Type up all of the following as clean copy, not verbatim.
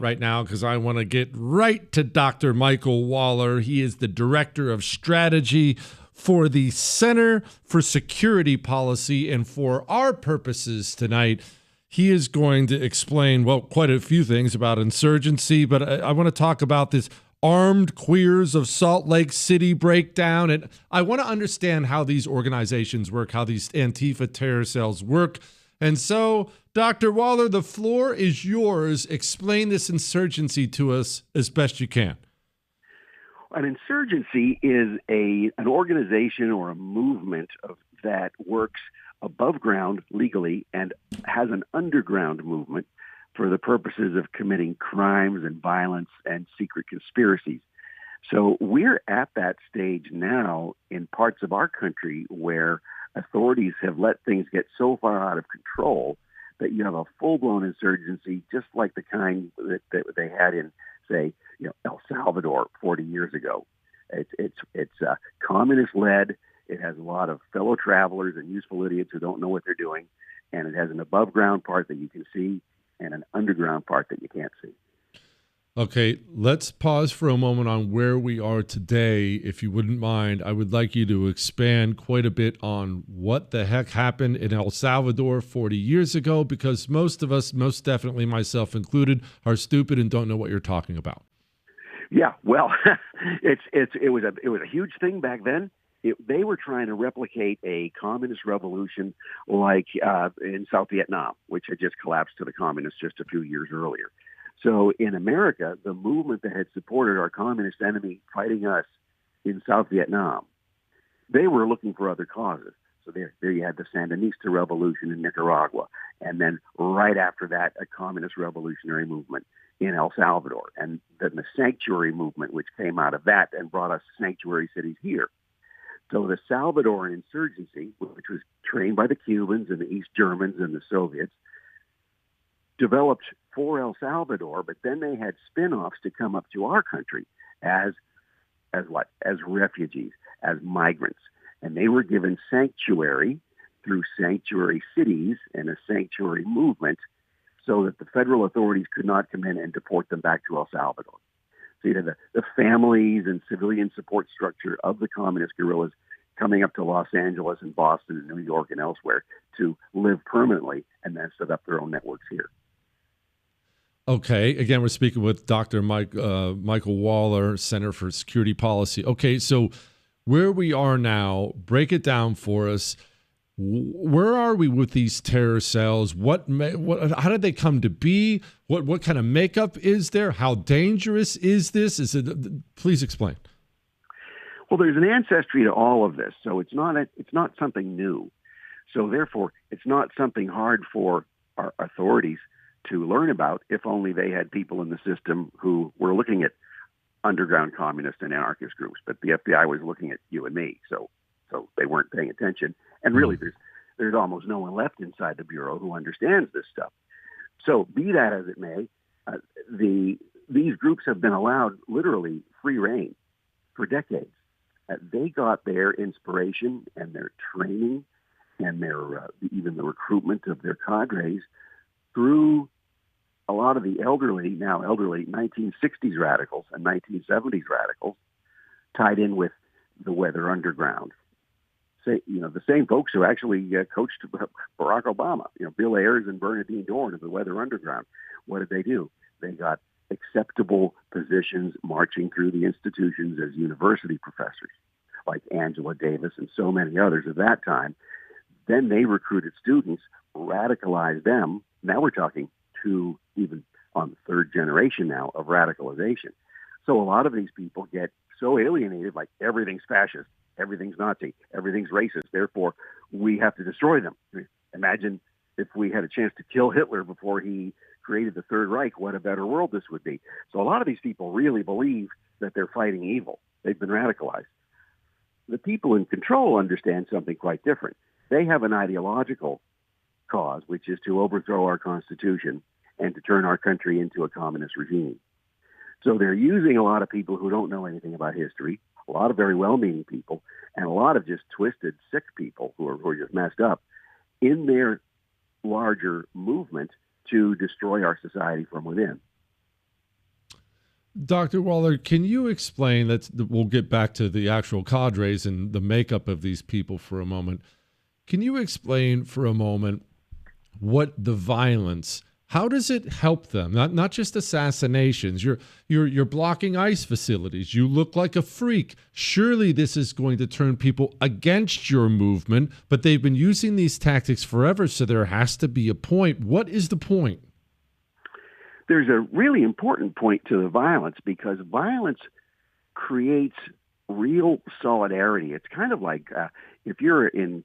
right now because I want to get right to Dr. Michael Waller. He is the Director of Strategy for the Center for Security Policy. And for our purposes tonight, he is going to explain, well, quite a few things about insurgency, but I want to talk about this Armed Queers of Salt Lake City breakdown. And I want to understand how these organizations work, how these Antifa terror cells work. And so, Dr. Waller, the floor is yours. Explain this insurgency to us as best you can. An insurgency is an organization or a movement that works above ground legally and has an underground movement for the purposes of committing crimes and violence and secret conspiracies. So we're at that stage now in parts of our country where authorities have let things get so far out of control that you have a full-blown insurgency, just like the kind that they had in, say, El Salvador 40 years ago. It's communist-led. It has a lot of fellow travelers and useful idiots who don't know what they're doing, and it has an above-ground part that you can see and an underground part that you can't see. Okay, let's pause for a moment on where we are today. If you wouldn't mind, I would like you to expand quite a bit on what the heck happened in El Salvador 40 years ago, because most of us, most definitely myself included, are stupid and don't know what you're talking about. Yeah, well, it was a huge thing back then. They were trying to replicate a communist revolution like in South Vietnam, which had just collapsed to the communists just a few years earlier. So in America, the movement that had supported our communist enemy fighting us in South Vietnam, they were looking for other causes. So there you had the Sandinista revolution in Nicaragua, and then right after that, a communist revolutionary movement in El Salvador, and then the sanctuary movement, which came out of that and brought us sanctuary cities here. So the Salvadoran insurgency, which was trained by the Cubans and the East Germans and the Soviets, developed for El Salvador, but then they had spin-offs to come up to our country as what? As refugees, as migrants. And they were given sanctuary through sanctuary cities and a sanctuary movement so that the federal authorities could not come in and deport them back to El Salvador. So you had the families and civilian support structure of the communist guerrillas coming up to Los Angeles and Boston and New York and elsewhere to live permanently and then set up their own networks here. Okay. Again, we're speaking with Dr. Michael Waller, Center for Security Policy. Okay, so where we are now, break it down for us. Where are we with these terror cells? How did they come to be? What kind of makeup is there? How dangerous is this? Please explain. Well, there's an ancestry to all of this, so it's not something new. So therefore, it's not something hard for our authorities to learn about if only they had people in the system who were looking at underground communist and anarchist groups. But the FBI was looking at you and me, so they weren't paying attention. And really, there's almost no one left inside the Bureau who understands this stuff. So be that as it may, these groups have been allowed literally free rein for decades. They got their inspiration and their training and their even the recruitment of their cadres through a lot of the now elderly 1960s radicals and 1970s radicals tied in with the Weather Underground. The same folks who actually coached Barack Obama, Bill Ayers and Bernardine Dohrn of the Weather Underground. What did they do? They got acceptable positions marching through the institutions as university professors, like Angela Davis and so many others of that time. Then they recruited students, radicalized them. Now we're talking to even on the third generation now of radicalization. So a lot of these people get so alienated, like everything's fascist, everything's Nazi, everything's racist, therefore we have to destroy them. Imagine if we had a chance to kill Hitler before he created the Third Reich, what a better world this would be. So a lot of these people really believe that they're fighting evil. They've been radicalized. The people in control understand something quite different. They have an ideological cause, which is to overthrow our Constitution and to turn our country into a communist regime. So they're using a lot of people who don't know anything about history, a lot of very well-meaning people, and a lot of just twisted, sick people who are just messed up in their larger movement to destroy our society from within. Dr. Waller, can you explain that? We'll get back to the actual cadres and the makeup of these people for a moment. Can you explain for a moment what the violence, how does it help them? Not just assassinations. You're blocking ICE facilities. You look like a freak. Surely this is going to turn people against your movement, but they've been using these tactics forever, so there has to be a point. What is the point? There's a really important point to the violence, because violence creates real solidarity. It's kind of like if you're in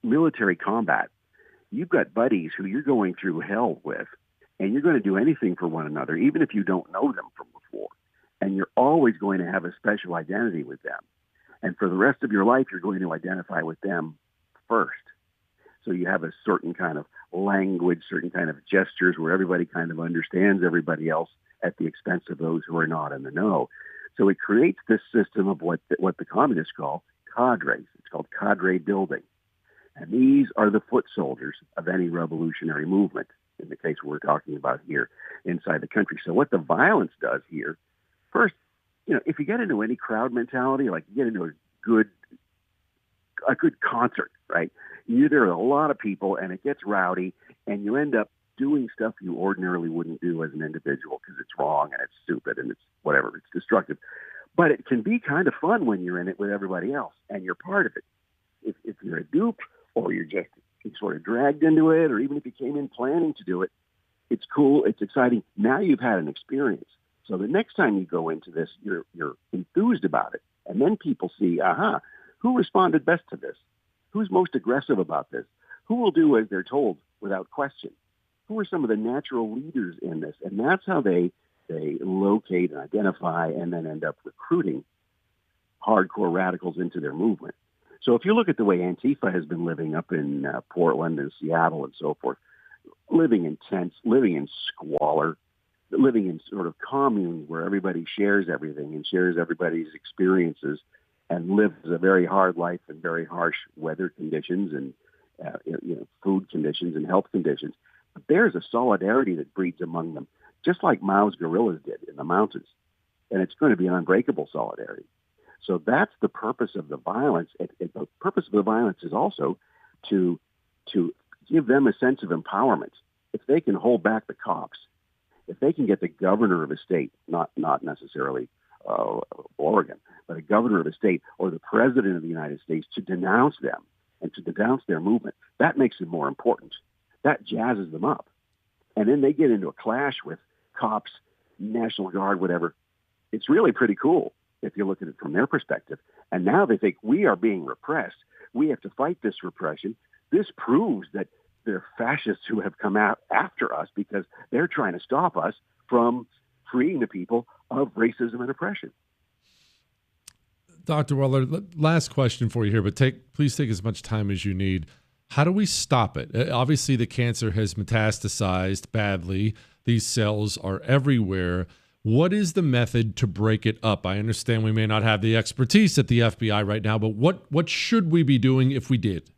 military combat, you've got buddies who you're going through hell with, and you're going to do anything for one another, even if you don't know them from before. And you're always going to have a special identity with them. And for the rest of your life, you're going to identify with them first. So you have a certain kind of language, certain kind of gestures where everybody kind of understands everybody else at the expense of those who are not in the know. So it creates this system of what the communists call cadres. It's called cadre building. And these are the foot soldiers of any revolutionary movement, in the case we're talking about here inside the country. So what the violence does here, first, if you get into any crowd mentality, like you get into a good concert, right? There are a lot of people, and it gets rowdy, and you end up doing stuff you ordinarily wouldn't do as an individual because it's wrong and it's stupid and it's whatever, it's destructive. But it can be kind of fun when you're in it with everybody else and you're part of it. If you're a dupe, or you're just sort of dragged into it, or even if you came in planning to do it, it's cool, it's exciting. Now you've had an experience. So the next time you go into this, you're enthused about it. And then people see, who responded best to this? Who's most aggressive about this? Who will do as they're told without question? Who are some of the natural leaders in this? And that's how they locate and identify and then end up recruiting hardcore radicals into their movement. So if you look at the way Antifa has been living up in Portland and Seattle and so forth, living in tents, living in squalor, living in sort of communes where everybody shares everything and shares everybody's experiences, and lives a very hard life in very harsh weather conditions and food conditions and health conditions. But there's a solidarity that breeds among them, just like Mao's guerrillas did in the mountains. And it's going to be an unbreakable solidarity. So that's the purpose of the violence. The purpose of the violence is also to give them a sense of empowerment. If they can hold back the cops, if they can get the governor of a state, not necessarily Oregon, but a governor of a state or the president of the United States to denounce them and to denounce their movement, that makes them more important. That jazzes them up. And then they get into a clash with cops, National Guard, whatever. It's really pretty cool if you look at it from their perspective. And now they think, we are being repressed. We have to fight this repression. This proves that they're fascists who have come out after us because they're trying to stop us from freeing the people of racism and oppression. Dr. Weller, last question for you here, but please take as much time as you need. How do we stop it? Obviously, the cancer has metastasized badly. These cells are everywhere. What is the method to break it up? I understand we may not have the expertise at the FBI right now, but what should we be doing if we did?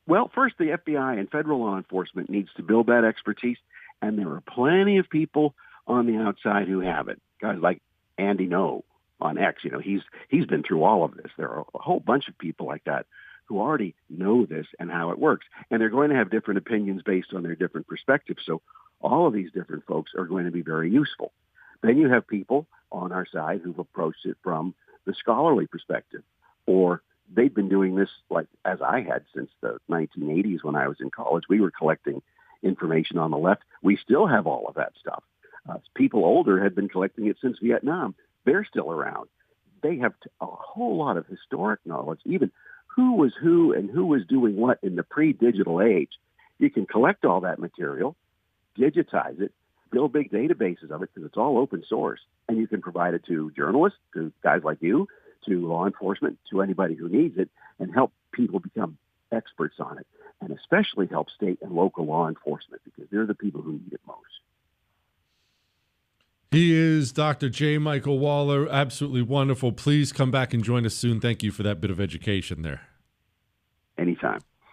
Well, first, the FBI and federal law enforcement needs to build that expertise, and there are plenty of people on the outside who have it. Guys like Andy Ngo on X, he's been through all of this. There are a whole bunch of people like that who already know this and how it works, and they're going to have different opinions based on their different perspectives. So all of these different folks are going to be very useful. Then you have people on our side who've approached it from the scholarly perspective, or they've been doing this like as I had since the 1980s when I was in college. We were collecting information on the left. We still have all of that stuff. People older had been collecting it since Vietnam. They're still around. They have a whole lot of historic knowledge, even who was who and who was doing what in the pre-digital age. You can collect all that material, digitize it, build big databases of it because it's all open source, and you can provide it to journalists, to guys like you, to law enforcement, to anybody who needs it, and help people become experts on it, and especially help state and local law enforcement because they're the people who need it most. He is Dr. J. Michael Waller. Absolutely wonderful. Please come back and join us soon. Thank you for that bit of education there. Anytime.